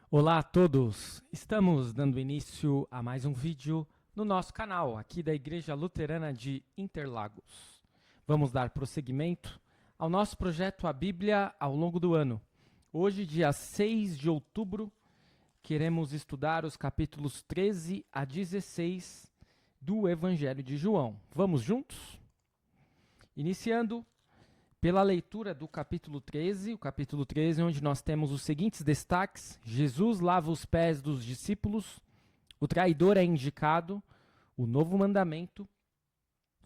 Olá a todos! Estamos dando início a mais um vídeo no nosso canal, aqui da Igreja Luterana de Interlagos. Vamos dar prosseguimento ao nosso projeto A Bíblia ao longo do ano. Hoje, dia 6 de outubro, queremos estudar os capítulos 13 a 16 do Evangelho de João. Vamos juntos? Iniciando pela leitura do capítulo 13, o capítulo 13, onde nós temos os seguintes destaques: Jesus lava os pés dos discípulos, o traidor é indicado, o novo mandamento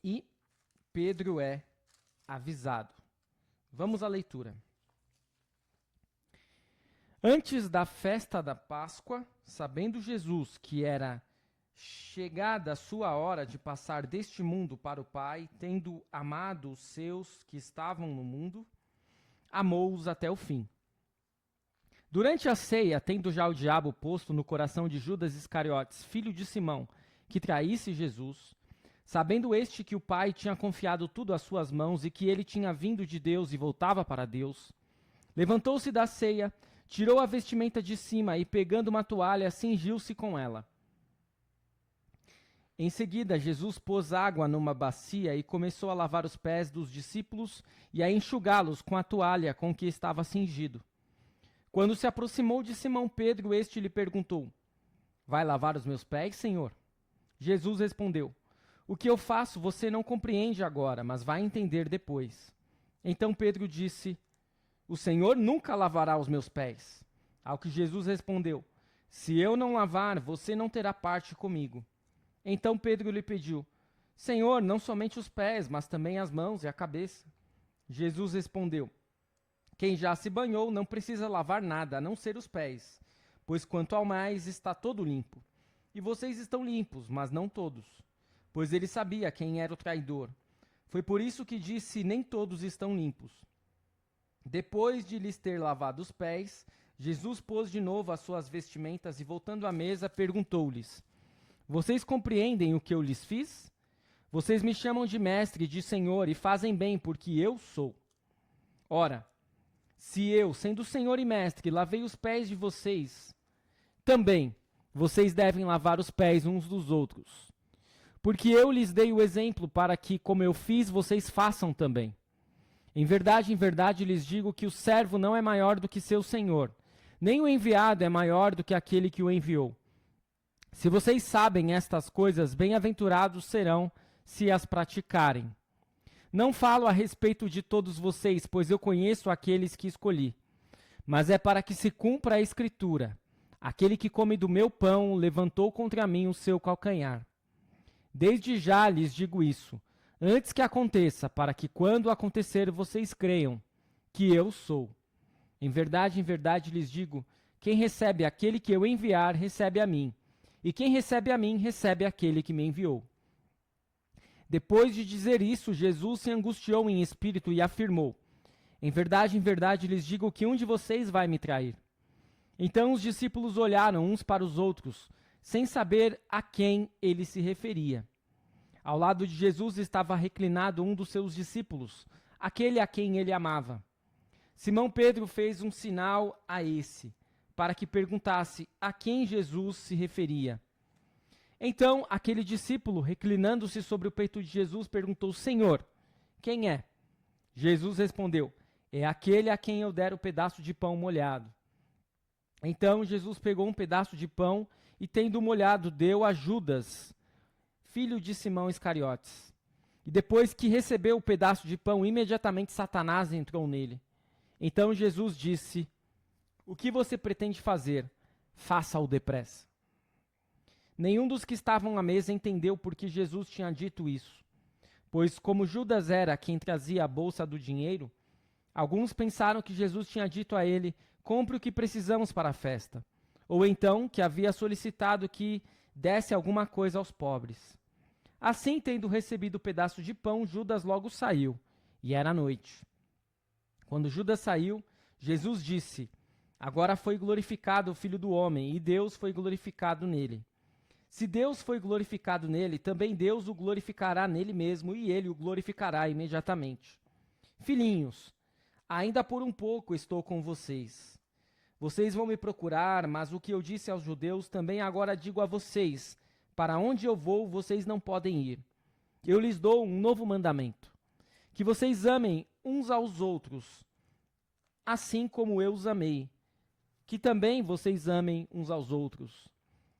e Pedro é avisado. Vamos à leitura. Antes da festa da Páscoa, sabendo Jesus que era chegada a sua hora de passar deste mundo para o Pai, tendo amado os seus que estavam no mundo, amou-os até o fim. Durante a ceia, tendo já o diabo posto no coração de Judas Iscariotes, filho de Simão, que traísse Jesus, sabendo este que o Pai tinha confiado tudo às suas mãos e que ele tinha vindo de Deus e voltava para Deus, levantou-se da ceia, tirou a vestimenta de cima e, pegando uma toalha, cingiu-se com ela. Em seguida, Jesus pôs água numa bacia e começou a lavar os pés dos discípulos e a enxugá-los com a toalha com que estava cingido. Quando se aproximou de Simão Pedro, este lhe perguntou: Vai lavar os meus pés, Senhor? Jesus respondeu: O que eu faço você não compreende agora, mas vai entender depois. Então Pedro disse: O Senhor nunca lavará os meus pés. Ao que Jesus respondeu: Se eu não lavar, você não terá parte comigo. Então Pedro lhe pediu: Senhor, não somente os pés, mas também as mãos e a cabeça. Jesus respondeu: Quem já se banhou não precisa lavar nada, a não ser os pés, pois quanto ao mais está todo limpo. E vocês estão limpos, mas não todos. Pois ele sabia quem era o traidor. Foi por isso que disse: Nem todos estão limpos. Depois de lhes ter lavado os pés, Jesus pôs de novo as suas vestimentas e, voltando à mesa, perguntou-lhes: Vocês compreendem o que eu lhes fiz? Vocês me chamam de mestre e de senhor e fazem bem, porque eu sou. Ora, se eu, sendo senhor e mestre, lavei os pés de vocês, também vocês devem lavar os pés uns dos outros. Porque eu lhes dei o exemplo para que, como eu fiz, vocês façam também. Em verdade lhes digo que o servo não é maior do que seu senhor, nem o enviado é maior do que aquele que o enviou. Se vocês sabem estas coisas, bem-aventurados serão se as praticarem. Não falo a respeito de todos vocês, pois eu conheço aqueles que escolhi. Mas é para que se cumpra a Escritura: aquele que come do meu pão levantou contra mim o seu calcanhar. Desde já lhes digo isso, antes que aconteça, para que quando acontecer vocês creiam que eu sou. Em verdade lhes digo, quem recebe aquele que eu enviar, recebe a mim. E quem recebe a mim, recebe aquele que me enviou. Depois de dizer isso, Jesus se angustiou em espírito e afirmou: Em verdade lhes digo que um de vocês vai me trair. Então os discípulos olharam uns para os outros, sem saber a quem ele se referia. Ao lado de Jesus estava reclinado um dos seus discípulos, aquele a quem ele amava. Simão Pedro fez um sinal a esse, para que perguntasse a quem Jesus se referia. Então, aquele discípulo, reclinando-se sobre o peito de Jesus, perguntou: Senhor, quem é? Jesus respondeu: É aquele a quem eu der o pedaço de pão molhado. Então, Jesus pegou um pedaço de pão e, tendo molhado, deu a Judas, filho de Simão Iscariotes. E depois que recebeu o pedaço de pão, imediatamente Satanás entrou nele. Então Jesus disse: O que você pretende fazer? Faça-o depressa. Nenhum dos que estavam à mesa entendeu por que Jesus tinha dito isso. Pois, como Judas era quem trazia a bolsa do dinheiro, alguns pensaram que Jesus tinha dito a ele: Compre o que precisamos para a festa. Ou então que havia solicitado que desse alguma coisa aos pobres. Assim, tendo recebido o pedaço de pão, Judas logo saiu, e era noite. Quando Judas saiu, Jesus disse: Agora foi glorificado o Filho do Homem, e Deus foi glorificado nele. Se Deus foi glorificado nele, também Deus o glorificará nele mesmo, e ele o glorificará imediatamente. Filhinhos, ainda por um pouco estou com vocês. Vocês vão me procurar, mas o que eu disse aos judeus também agora digo a vocês: para onde eu vou, vocês não podem ir. Eu lhes dou um novo mandamento: que vocês amem uns aos outros, assim como eu os amei. Que também vocês amem uns aos outros.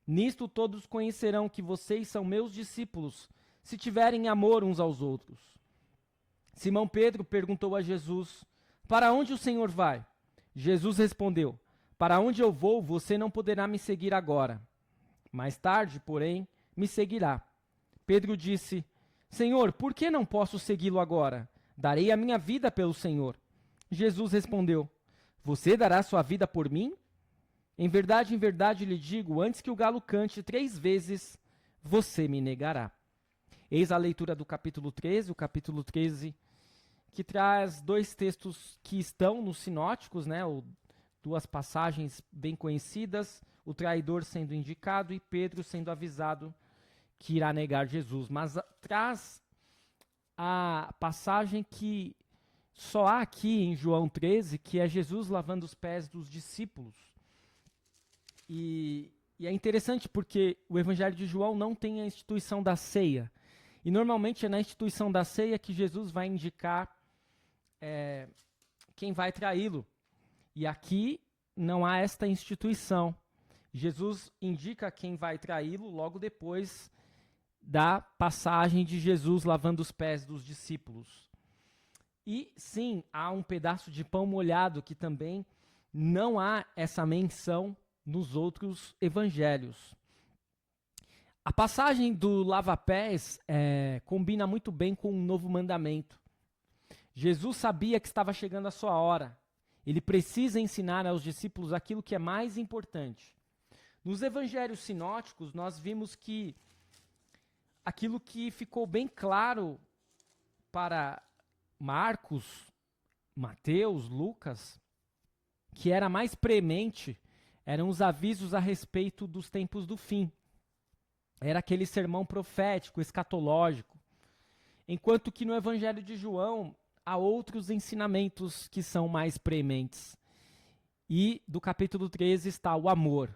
Nisto todos conhecerão que vocês são meus discípulos, se tiverem amor uns aos outros. Simão Pedro perguntou a Jesus: para onde o Senhor vai? Jesus respondeu: para onde eu vou, você não poderá me seguir agora. Mais tarde, porém, me seguirá. Pedro disse: Senhor, por que não posso segui-lo agora? Darei a minha vida pelo Senhor. Jesus respondeu: você dará sua vida por mim? Em verdade lhe digo, antes que o galo cante 3 vezes, você me negará. Eis a leitura do capítulo 13, o capítulo 13, que traz 2 textos que estão nos sinóticos, né, 2 passagens bem conhecidas, o traidor sendo indicado e Pedro sendo avisado que irá negar Jesus. Mas traz a passagem que só há aqui em João 13, que é Jesus lavando os pés dos discípulos. E é interessante porque o Evangelho de João não tem a instituição da ceia. E normalmente é na instituição da ceia que Jesus vai indicar quem vai traí-lo. E aqui não há esta instituição. Jesus indica quem vai traí-lo logo depois da passagem de Jesus lavando os pés dos discípulos. E sim, há um pedaço de pão molhado que também não há essa menção nos outros evangelhos. A passagem do lava-pés combina muito bem com um novo mandamento. Jesus sabia que estava chegando a sua hora. Ele precisa ensinar aos discípulos aquilo que é mais importante. Nos evangelhos sinóticos, nós vimos que aquilo que ficou bem claro para Marcos, Mateus, Lucas, que era mais premente, eram os avisos a respeito dos tempos do fim. Era aquele sermão profético, escatológico. Enquanto que no Evangelho de João há outros ensinamentos que são mais prementes. E do capítulo 13 está o amor.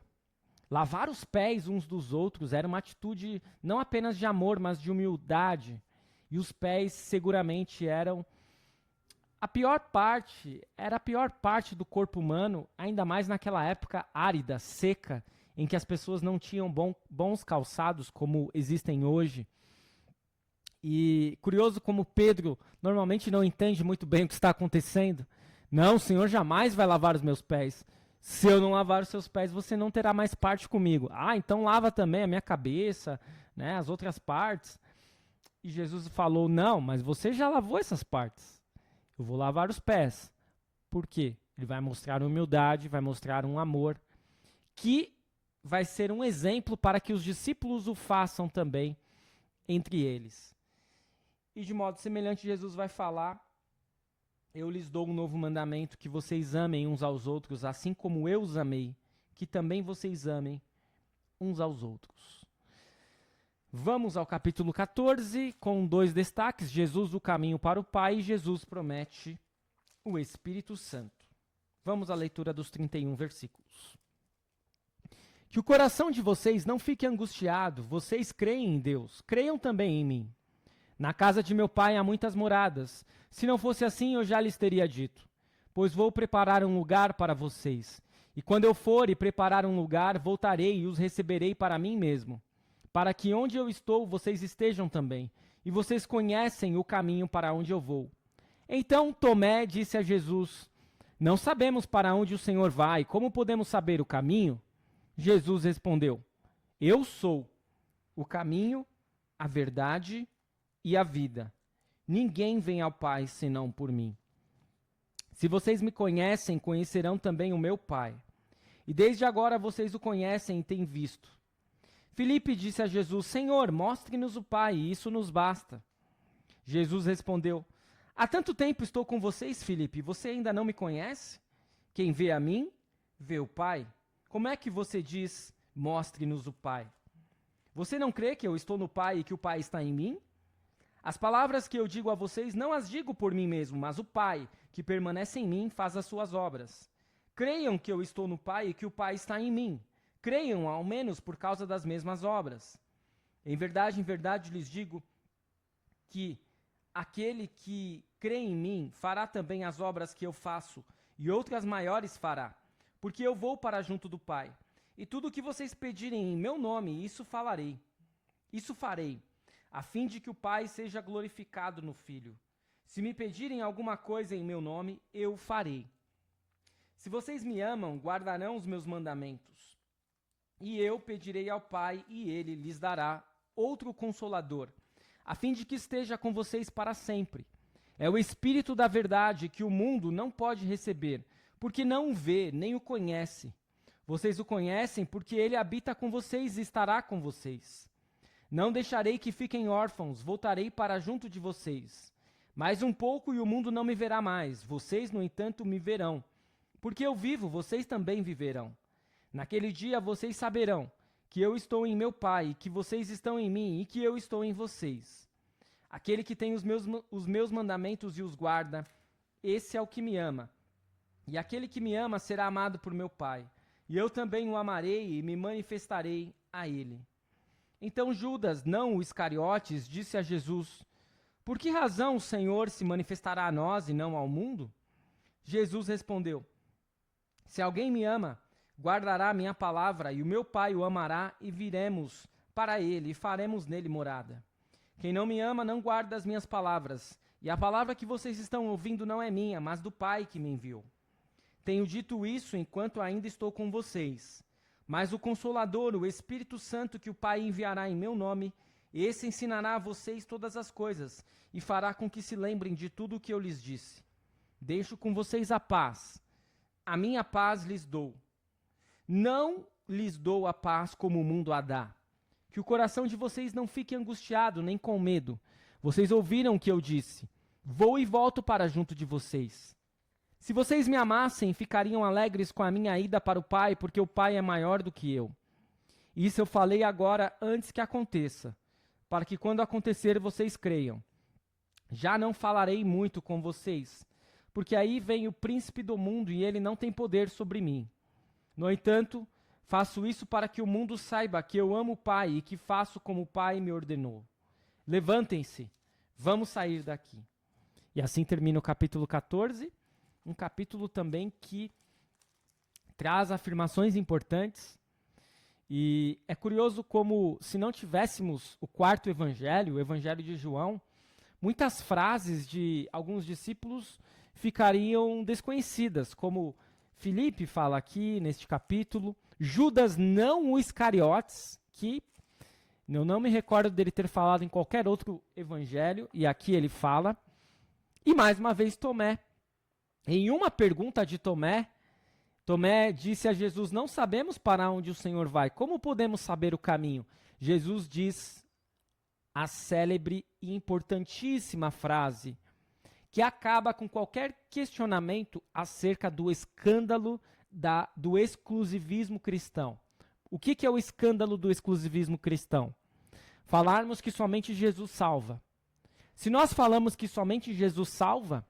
Lavar os pés uns dos outros era uma atitude não apenas de amor, mas de humildade. E os pés seguramente eram a pior parte do corpo humano, ainda mais naquela época árida, seca, em que as pessoas não tinham bons calçados como existem hoje. E curioso como Pedro normalmente não entende muito bem o que está acontecendo. Não, o Senhor jamais vai lavar os meus pés. Se eu não lavar os seus pés, você não terá mais parte comigo. Ah, então lava também a minha cabeça, né, as outras partes. E Jesus falou, não, mas você já lavou essas partes. Eu vou lavar os pés. Por quê? Ele vai mostrar humildade, vai mostrar um amor, que vai ser um exemplo para que os discípulos o façam também entre eles. E de modo semelhante, Jesus vai falar, eu lhes dou um novo mandamento, que vocês amem uns aos outros, assim como eu os amei, que também vocês amem uns aos outros. Vamos ao capítulo 14, com 2 destaques, Jesus o caminho para o Pai e Jesus promete o Espírito Santo. Vamos à leitura dos 31 versículos. Que o coração de vocês não fique angustiado, vocês creem em Deus, creiam também em mim. Na casa de meu Pai há muitas moradas, se não fosse assim eu já lhes teria dito, pois vou preparar um lugar para vocês. E quando eu for e preparar um lugar, voltarei e os receberei para mim mesmo, para que onde eu estou vocês estejam também, e vocês conhecem o caminho para onde eu vou. Então Tomé disse a Jesus, não sabemos para onde o Senhor vai, como podemos saber o caminho? Jesus respondeu, eu sou o caminho, a verdade e a vida. Ninguém vem ao Pai senão por mim. Se vocês me conhecem, conhecerão também o meu Pai. E desde agora vocês o conhecem e têm visto. Filipe disse a Jesus, Senhor, mostre-nos o Pai, e isso nos basta. Jesus respondeu, há tanto tempo estou com vocês, Filipe, você ainda não me conhece? Quem vê a mim, vê o Pai. Como é que você diz, mostre-nos o Pai? Você não crê que eu estou no Pai e que o Pai está em mim? As palavras que eu digo a vocês não as digo por mim mesmo, mas o Pai, que permanece em mim, faz as suas obras. Creiam que eu estou no Pai e que o Pai está em mim. Creiam, ao menos, por causa das mesmas obras. Em verdade lhes digo que aquele que crê em mim fará também as obras que eu faço, e outras maiores fará, porque eu vou para junto do Pai. E tudo o que vocês pedirem em meu nome, isso farei, a fim de que o Pai seja glorificado no Filho. Se me pedirem alguma coisa em meu nome, eu farei. Se vocês me amam, guardarão os meus mandamentos. E eu pedirei ao Pai, e ele lhes dará outro Consolador, a fim de que esteja com vocês para sempre. É o Espírito da verdade que o mundo não pode receber, porque não o vê, nem o conhece. Vocês o conhecem porque ele habita com vocês e estará com vocês. Não deixarei que fiquem órfãos, voltarei para junto de vocês. Mais um pouco e o mundo não me verá mais. Vocês, no entanto, me verão. Porque eu vivo, vocês também viverão. Naquele dia vocês saberão que eu estou em meu Pai, que vocês estão em mim e que eu estou em vocês. Aquele que tem os meus mandamentos e os guarda, esse é o que me ama. E aquele que me ama será amado por meu Pai. E eu também o amarei e me manifestarei a ele. Então Judas, não o Iscariotes, disse a Jesus: Por que razão o Senhor se manifestará a nós e não ao mundo? Jesus respondeu: Se alguém me ama, guardará a minha palavra, e o meu Pai o amará, e viremos para ele, e faremos nele morada. Quem não me ama não guarda as minhas palavras, e a palavra que vocês estão ouvindo não é minha, mas do Pai que me enviou. Tenho dito isso enquanto ainda estou com vocês. Mas o Consolador, o Espírito Santo que o Pai enviará em meu nome, esse ensinará a vocês todas as coisas, e fará com que se lembrem de tudo o que eu lhes disse. Deixo com vocês a paz. A minha paz lhes dou. Não lhes dou a paz como o mundo a dá. Que o coração de vocês não fique angustiado nem com medo. Vocês ouviram o que eu disse. Vou e volto para junto de vocês. Se vocês me amassem, ficariam alegres com a minha ida para o Pai, porque o Pai é maior do que eu. Isso eu falei agora antes que aconteça, para que quando acontecer vocês creiam. Já não falarei muito com vocês, porque aí vem o príncipe do mundo e ele não tem poder sobre mim. No entanto, faço isso para que o mundo saiba que eu amo o Pai e que faço como o Pai me ordenou. Levantem-se, vamos sair daqui. E assim termina o capítulo 14, um capítulo também que traz afirmações importantes. E é curioso como, se não tivéssemos o quarto evangelho, o evangelho de João, muitas frases de alguns discípulos ficariam desconhecidas, como Filipe fala aqui neste capítulo, Judas não o Iscariotes, que eu não me recordo dele ter falado em qualquer outro evangelho, e aqui ele fala, e mais uma vez Tomé. Em uma pergunta de Tomé, Tomé disse a Jesus: Não sabemos para onde o Senhor vai, como podemos saber o caminho? Jesus diz a célebre e importantíssima frase que acaba com qualquer questionamento acerca do escândalo do exclusivismo cristão. O que é o escândalo do exclusivismo cristão? Falarmos que somente Jesus salva. Se nós falamos que somente Jesus salva,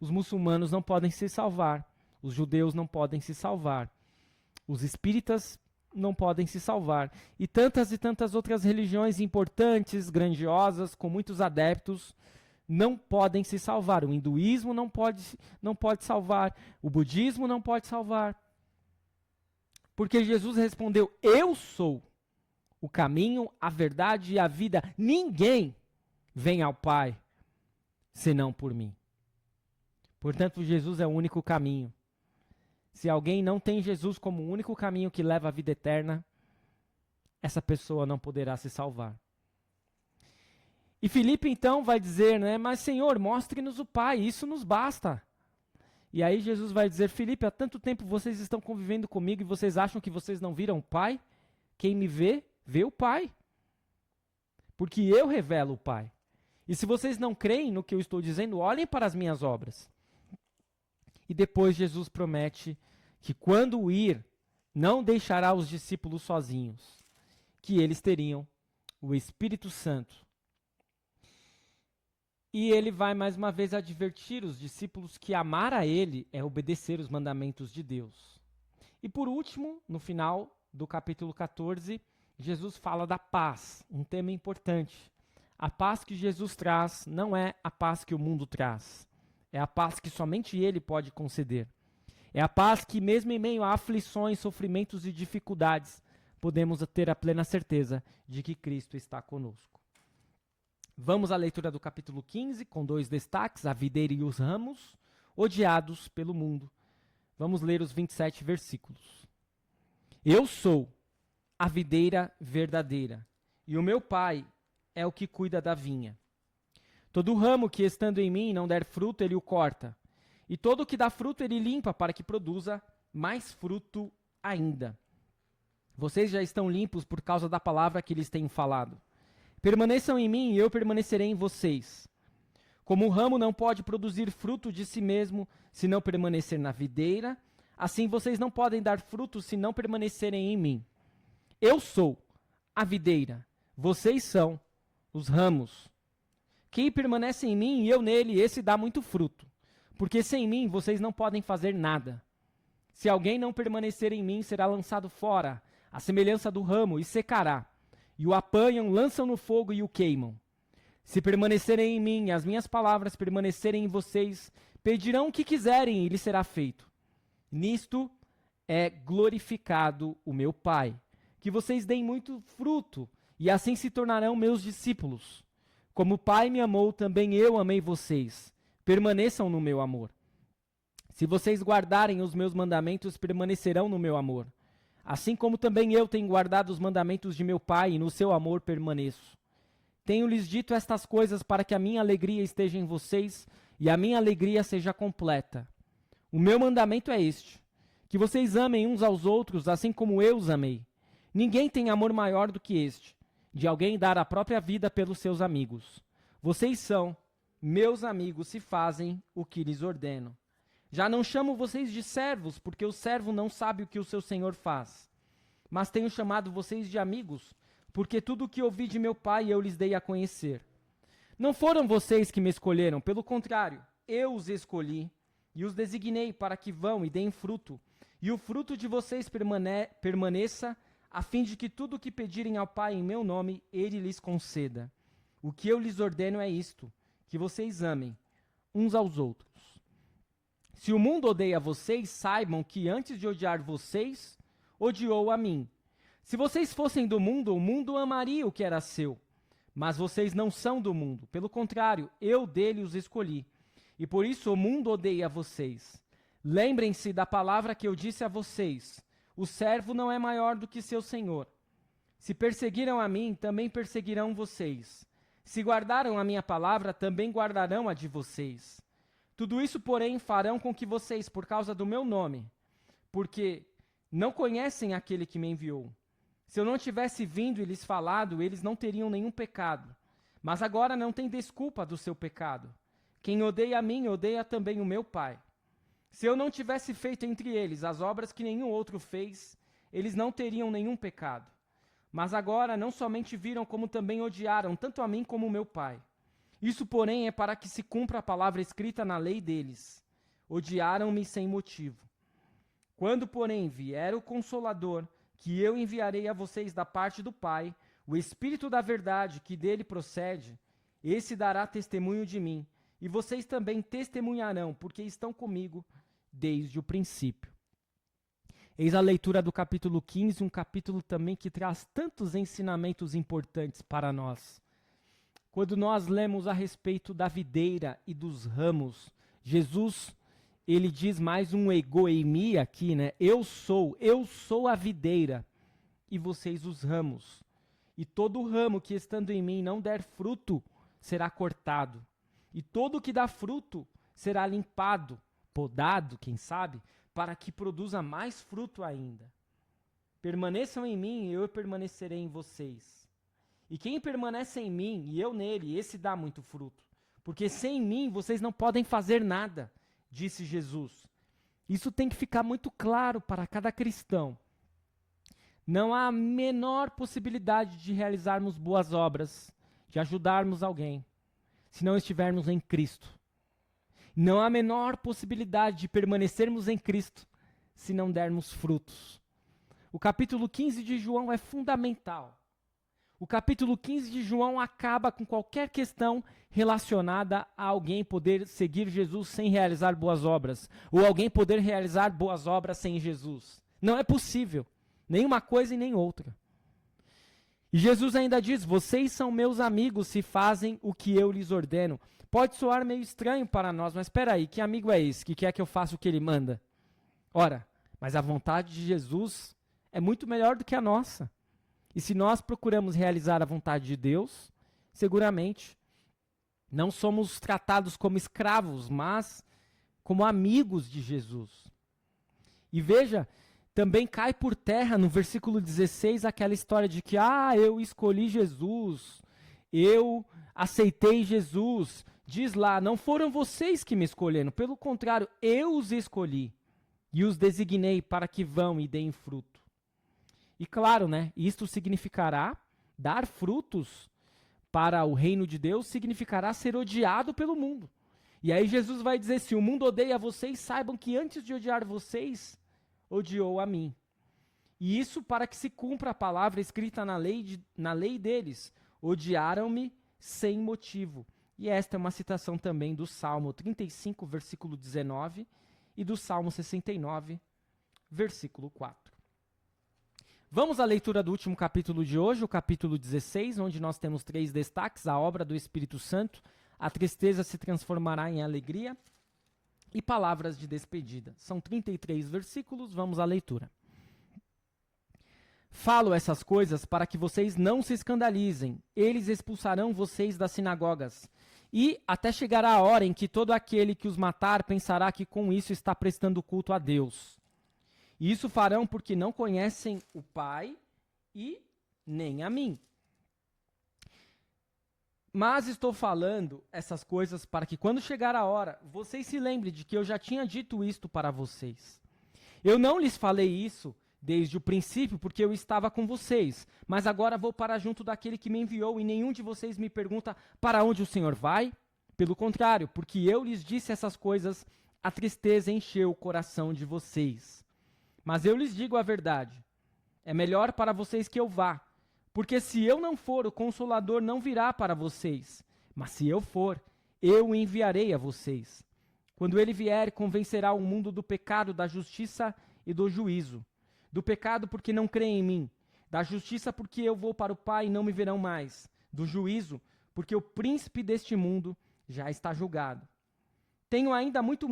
os muçulmanos não podem se salvar, os judeus não podem se salvar, os espíritas não podem se salvar, e tantas outras religiões importantes, grandiosas, com muitos adeptos, não podem se salvar. O hinduísmo não pode salvar, o budismo não pode salvar. Porque Jesus respondeu: Eu sou o caminho, a verdade e a vida. Ninguém vem ao Pai senão por mim. Portanto, Jesus é o único caminho. Se alguém não tem Jesus como o único caminho que leva à vida eterna, essa pessoa não poderá se salvar. E Filipe então vai dizer, né, mas Senhor, mostre-nos o Pai, isso nos basta. E aí Jesus vai dizer: Filipe, há tanto tempo vocês estão convivendo comigo e vocês acham que vocês não viram o Pai? Quem me vê, vê o Pai. Porque eu revelo o Pai. E se vocês não creem no que eu estou dizendo, olhem para as minhas obras. E depois Jesus promete que quando ir, não deixará os discípulos sozinhos, que eles teriam o Espírito Santo. E ele vai mais uma vez advertir os discípulos que amar a ele é obedecer os mandamentos de Deus. E por último, no final do capítulo 14, Jesus fala da paz, um tema importante. A paz que Jesus traz não é a paz que o mundo traz. É a paz que somente ele pode conceder. É a paz que, mesmo em meio a aflições, sofrimentos e dificuldades, podemos ter a plena certeza de que Cristo está conosco. Vamos à leitura do capítulo 15, com 2 destaques, a videira e os ramos, odiados pelo mundo. Vamos ler os 27 versículos. Eu sou a videira verdadeira, e o meu Pai é o que cuida da vinha. Todo ramo que estando em mim não der fruto, ele o corta, e todo o que dá fruto ele limpa para que produza mais fruto ainda. Vocês já estão limpos por causa da palavra que lhes tenho falado. Permaneçam em mim e eu permanecerei em vocês. Como o ramo não pode produzir fruto de si mesmo se não permanecer na videira, assim vocês não podem dar fruto se não permanecerem em mim. Eu sou a videira, vocês são os ramos. Quem permanece em mim e eu nele, esse dá muito fruto, porque sem mim vocês não podem fazer nada. Se alguém não permanecer em mim, será lançado fora, à semelhança do ramo, e secará. E o apanham, lançam no fogo e o queimam. Se permanecerem em mim e as minhas palavras permanecerem em vocês, pedirão o que quiserem e lhes será feito. Nisto é glorificado o meu Pai, que vocês deem muito fruto, e assim se tornarão meus discípulos. Como o Pai me amou, também eu amei vocês. Permaneçam no meu amor. Se vocês guardarem os meus mandamentos, permanecerão no meu amor. Assim como também eu tenho guardado os mandamentos de meu Pai, e no seu amor permaneço. Tenho-lhes dito estas coisas para que a minha alegria esteja em vocês, e a minha alegria seja completa. O meu mandamento é este, que vocês amem uns aos outros, assim como eu os amei. Ninguém tem amor maior do que este, de alguém dar a própria vida pelos seus amigos. Vocês são meus amigos se fazem o que lhes ordeno. Já não chamo vocês de servos, porque o servo não sabe o que o seu senhor faz. Mas tenho chamado vocês de amigos, porque tudo o que ouvi de meu Pai eu lhes dei a conhecer. Não foram vocês que me escolheram, pelo contrário, eu os escolhi e os designei para que vão e deem fruto, e o fruto de vocês permaneça, a fim de que tudo o que pedirem ao Pai em meu nome, ele lhes conceda. O que eu lhes ordeno é isto, que vocês amem uns aos outros. Se o mundo odeia vocês, saibam que antes de odiar vocês, odiou a mim. Se vocês fossem do mundo, o mundo amaria o que era seu. Mas vocês não são do mundo. Pelo contrário, eu dele os escolhi. E por isso o mundo odeia vocês. Lembrem-se da palavra que eu disse a vocês. O servo não é maior do que seu senhor. Se perseguiram a mim, também perseguirão vocês. Se guardaram a minha palavra, também guardarão a de vocês. Tudo isso, porém, farão com que vocês, por causa do meu nome, porque não conhecem aquele que me enviou. Se eu não tivesse vindo e lhes falado, eles não teriam nenhum pecado. Mas agora não tem desculpa do seu pecado. Quem odeia a mim, odeia também o meu Pai. Se eu não tivesse feito entre eles as obras que nenhum outro fez, eles não teriam nenhum pecado. Mas agora não somente viram, como também odiaram, tanto a mim como o meu Pai. Isso, porém, é para que se cumpra a palavra escrita na lei deles. Odiaram-me sem motivo. Quando, porém, vier o Consolador, que eu enviarei a vocês da parte do Pai, o Espírito da verdade que dele procede, esse dará testemunho de mim, e vocês também testemunharão, porque estão comigo desde o princípio. Eis a leitura do capítulo 15, um capítulo também que traz tantos ensinamentos importantes para nós. Quando nós lemos a respeito da videira e dos ramos, Jesus, ele diz mais um egoemi aqui, né? Eu sou a videira e vocês os ramos. E todo ramo que estando em mim não der fruto será cortado. E todo que dá fruto será limpado, podado, quem sabe, para que produza mais fruto ainda. Permaneçam em mim e eu permanecerei em vocês. E quem permanece em mim e eu nele, esse dá muito fruto. Porque sem mim vocês não podem fazer nada, disse Jesus. Isso tem que ficar muito claro para cada cristão. Não há a menor possibilidade de realizarmos boas obras, de ajudarmos alguém, se não estivermos em Cristo. Não há a menor possibilidade de permanecermos em Cristo se não dermos frutos. O capítulo 15 de João é fundamental. O capítulo 15 de João acaba com qualquer questão relacionada a alguém poder seguir Jesus sem realizar boas obras, ou alguém poder realizar boas obras sem Jesus. Não é possível, nem uma coisa e nem outra. E Jesus ainda diz: vocês são meus amigos se fazem o que eu lhes ordeno. Pode soar meio estranho para nós, mas espera aí, que amigo é esse que quer que eu faça o que ele manda? Ora, mas a vontade de Jesus é muito melhor do que a nossa. E se nós procuramos realizar a vontade de Deus, seguramente não somos tratados como escravos, mas como amigos de Jesus. E veja, também cai por terra no versículo 16 aquela história de que, eu escolhi Jesus, eu aceitei Jesus. Diz lá, não foram vocês que me escolheram, pelo contrário, eu os escolhi e os designei para que vão e deem fruto. E claro, isto significará dar frutos para o reino de Deus, significará ser odiado pelo mundo. E aí Jesus vai dizer, se o mundo odeia vocês, saibam que antes de odiar vocês, odiou a mim. E isso para que se cumpra a palavra escrita na lei deles. Odiaram-me sem motivo. E esta é uma citação também do Salmo 35, versículo 19, e do Salmo 69, versículo 4. Vamos à leitura do último capítulo de hoje, o capítulo 16, onde nós temos 3 destaques: a obra do Espírito Santo, a tristeza se transformará em alegria e palavras de despedida. São 33 versículos, vamos à leitura. Falo essas coisas para que vocês não se escandalizem. Eles expulsarão vocês das sinagogas. E até chegará a hora em que todo aquele que os matar pensará que com isso está prestando culto a Deus. E isso farão porque não conhecem o Pai e nem a mim. Mas estou falando essas coisas para que quando chegar a hora, vocês se lembrem de que eu já tinha dito isto para vocês. Eu não lhes falei isso desde o princípio, porque eu estava com vocês. Mas agora vou para junto daquele que me enviou, e nenhum de vocês me pergunta para onde o Senhor vai. Pelo contrário, porque eu lhes disse essas coisas, a tristeza encheu o coração de vocês. Mas eu lhes digo a verdade. É melhor para vocês que eu vá. Porque se eu não for, o Consolador não virá para vocês. Mas se eu for, eu o enviarei a vocês. Quando ele vier, convencerá o mundo do pecado, da justiça e do juízo. Do pecado porque não creem em mim. Da justiça porque eu vou para o Pai e não me verão mais. Do juízo porque o príncipe deste mundo já está julgado. Tenho ainda muito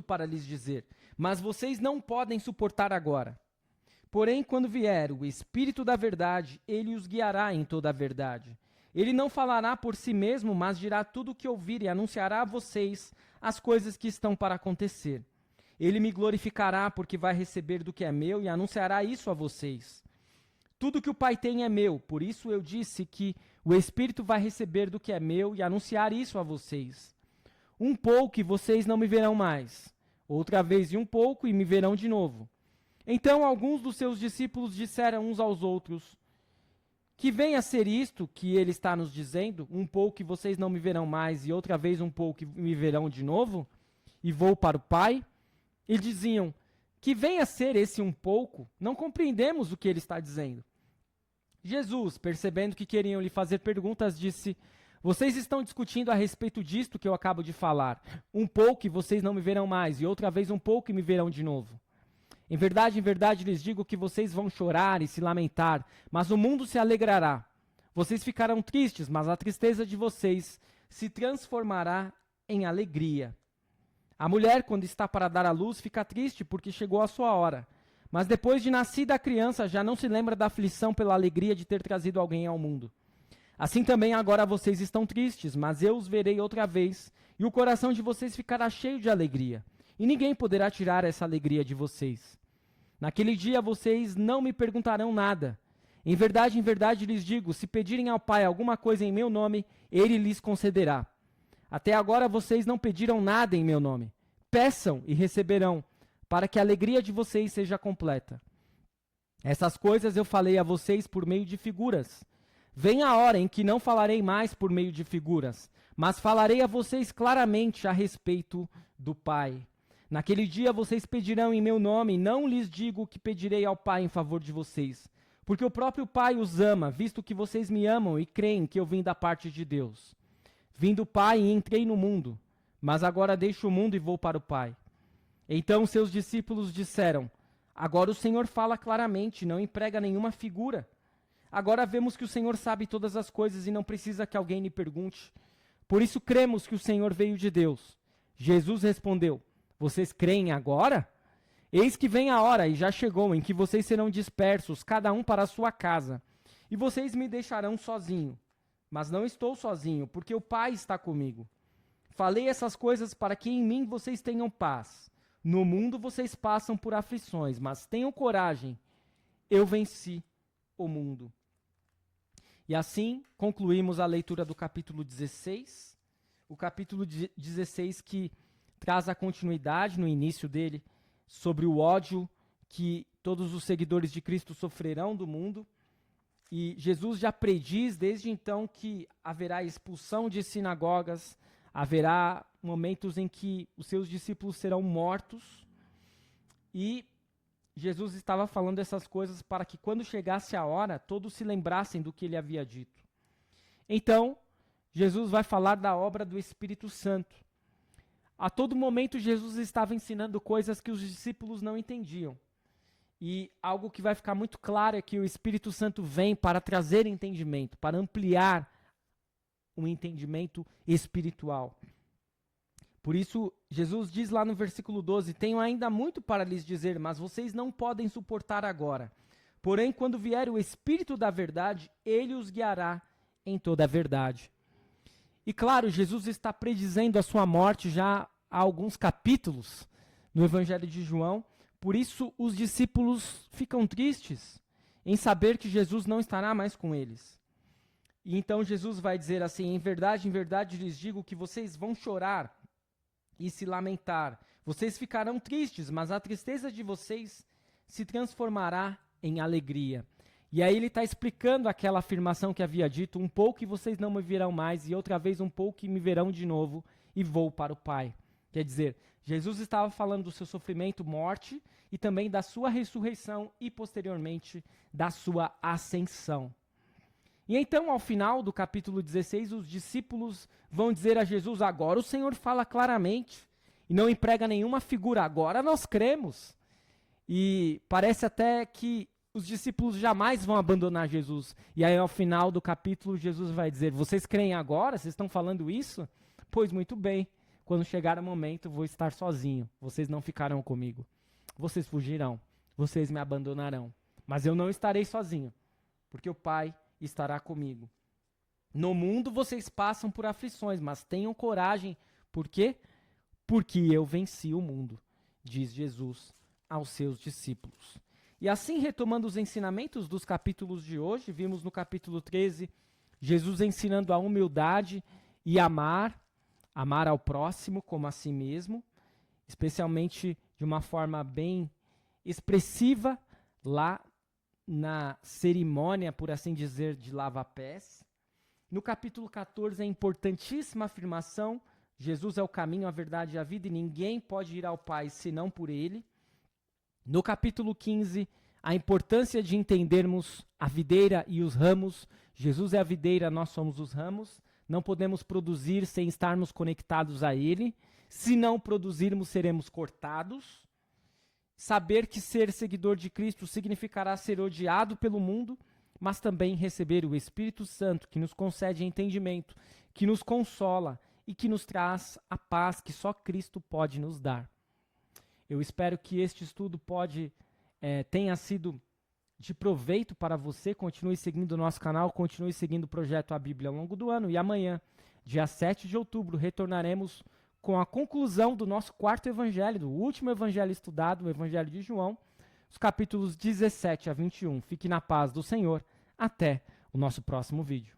para lhes dizer, mas vocês não podem suportar agora. Porém, quando vier o Espírito da verdade, ele os guiará em toda a verdade. Ele não falará por si mesmo, mas dirá tudo o que ouvir e anunciará a vocês as coisas que estão para acontecer. Ele me glorificará porque vai receber do que é meu e anunciará isso a vocês. Tudo que o Pai tem é meu, por isso eu disse que o Espírito vai receber do que é meu e anunciar isso a vocês. Um pouco e vocês não me verão mais. Outra vez e um pouco e me verão de novo. Então alguns dos seus discípulos disseram uns aos outros: que venha a ser isto que ele está nos dizendo, um pouco e vocês não me verão mais, e outra vez um pouco e me verão de novo, e vou para o Pai? E diziam: que venha a ser esse um pouco, não compreendemos o que ele está dizendo. Jesus, percebendo que queriam lhe fazer perguntas, disse: vocês estão discutindo a respeito disto que eu acabo de falar. Um pouco e vocês não me verão mais, e outra vez um pouco e me verão de novo. Em verdade lhes digo que vocês vão chorar e se lamentar, mas o mundo se alegrará. Vocês ficarão tristes, mas a tristeza de vocês se transformará em alegria. A mulher, quando está para dar à luz, fica triste porque chegou a sua hora. Mas depois de nascida a criança, já não se lembra da aflição pela alegria de ter trazido alguém ao mundo. Assim também agora vocês estão tristes, mas eu os verei outra vez, e o coração de vocês ficará cheio de alegria. E ninguém poderá tirar essa alegria de vocês. Naquele dia vocês não me perguntarão nada. Em verdade lhes digo, se pedirem ao Pai alguma coisa em meu nome, ele lhes concederá. Até agora vocês não pediram nada em meu nome. Peçam e receberão, para que a alegria de vocês seja completa. Essas coisas eu falei a vocês por meio de figuras. Vem a hora em que não falarei mais por meio de figuras, mas falarei a vocês claramente a respeito do Pai. Naquele dia vocês pedirão em meu nome, não lhes digo que pedirei ao Pai em favor de vocês, porque o próprio Pai os ama, visto que vocês me amam e creem que eu vim da parte de Deus. Vim do Pai e entrei no mundo, mas agora deixo o mundo e vou para o Pai. Então seus discípulos disseram: agora o Senhor fala claramente, não emprega nenhuma figura. Agora vemos que o Senhor sabe todas as coisas e não precisa que alguém lhe pergunte. Por isso cremos que o Senhor veio de Deus. Jesus respondeu: vocês creem agora? Eis que vem a hora, e já chegou, em que vocês serão dispersos, cada um para a sua casa. E vocês me deixarão sozinho. Mas não estou sozinho, porque o Pai está comigo. Falei essas coisas para que em mim vocês tenham paz. No mundo vocês passam por aflições, mas tenham coragem. Eu venci o mundo. E assim concluímos a leitura do capítulo 16. O capítulo 16 que traz a continuidade no início dele sobre o ódio que todos os seguidores de Cristo sofrerão do mundo. E Jesus já prediz desde então que haverá expulsão de sinagogas, haverá momentos em que os seus discípulos serão mortos. E Jesus estava falando essas coisas para que quando chegasse a hora, todos se lembrassem do que ele havia dito. Então, Jesus vai falar da obra do Espírito Santo. A todo momento, Jesus estava ensinando coisas que os discípulos não entendiam. E algo que vai ficar muito claro é que o Espírito Santo vem para trazer entendimento, para ampliar o entendimento espiritual. Por isso, Jesus diz lá no versículo 12, tenho ainda muito para lhes dizer, mas vocês não podem suportar agora. Porém, quando vier o Espírito da verdade, ele os guiará em toda a verdade. E claro, Jesus está predizendo a sua morte já há alguns capítulos no Evangelho de João. Por isso, os discípulos ficam tristes em saber que Jesus não estará mais com eles. E então Jesus vai dizer assim, em verdade lhes digo que vocês vão chorar e se lamentar. Vocês ficarão tristes, mas a tristeza de vocês se transformará em alegria. E aí ele está explicando aquela afirmação que havia dito, um pouco e vocês não me verão mais, e outra vez um pouco e me verão de novo, e vou para o Pai. Quer dizer, Jesus estava falando do seu sofrimento, morte, e também da sua ressurreição e, posteriormente, da sua ascensão. E então, ao final do capítulo 16, os discípulos vão dizer a Jesus, agora o Senhor fala claramente, e não emprega nenhuma figura, agora nós cremos. E parece até que os discípulos jamais vão abandonar Jesus. E aí, ao final do capítulo, Jesus vai dizer, vocês creem agora? Vocês estão falando isso? Pois muito bem, quando chegar o momento, vou estar sozinho, vocês não ficarão comigo. Vocês fugirão, vocês me abandonarão. Mas eu não estarei sozinho, porque o Pai estará comigo. No mundo vocês passam por aflições, mas tenham coragem. Por quê? Porque eu venci o mundo, diz Jesus aos seus discípulos. E assim, retomando os ensinamentos dos capítulos de hoje, vimos no capítulo 13, Jesus ensinando a humildade e amar ao próximo como a si mesmo, especialmente de uma forma bem expressiva lá na cerimônia, por assim dizer, de lava-pés. No capítulo 14, a importantíssima afirmação, Jesus é o caminho, a verdade e a vida, e ninguém pode ir ao Pai senão por ele. No capítulo 15, a importância de entendermos a videira e os ramos. Jesus é a videira, nós somos os ramos. Não podemos produzir sem estarmos conectados a ele. Se não produzirmos, seremos cortados. Saber que ser seguidor de Cristo significará ser odiado pelo mundo, mas também receber o Espírito Santo, que nos concede entendimento, que nos consola e que nos traz a paz que só Cristo pode nos dar. Eu espero que este estudo tenha sido de proveito para você. Continue seguindo o nosso canal, continue seguindo o Projeto A Bíblia ao longo do ano. E amanhã, dia 7 de outubro, retornaremos com a conclusão do nosso quarto evangelho, do último evangelho estudado, o Evangelho de João, os capítulos 17 a 21. Fique na paz do Senhor. Até o nosso próximo vídeo.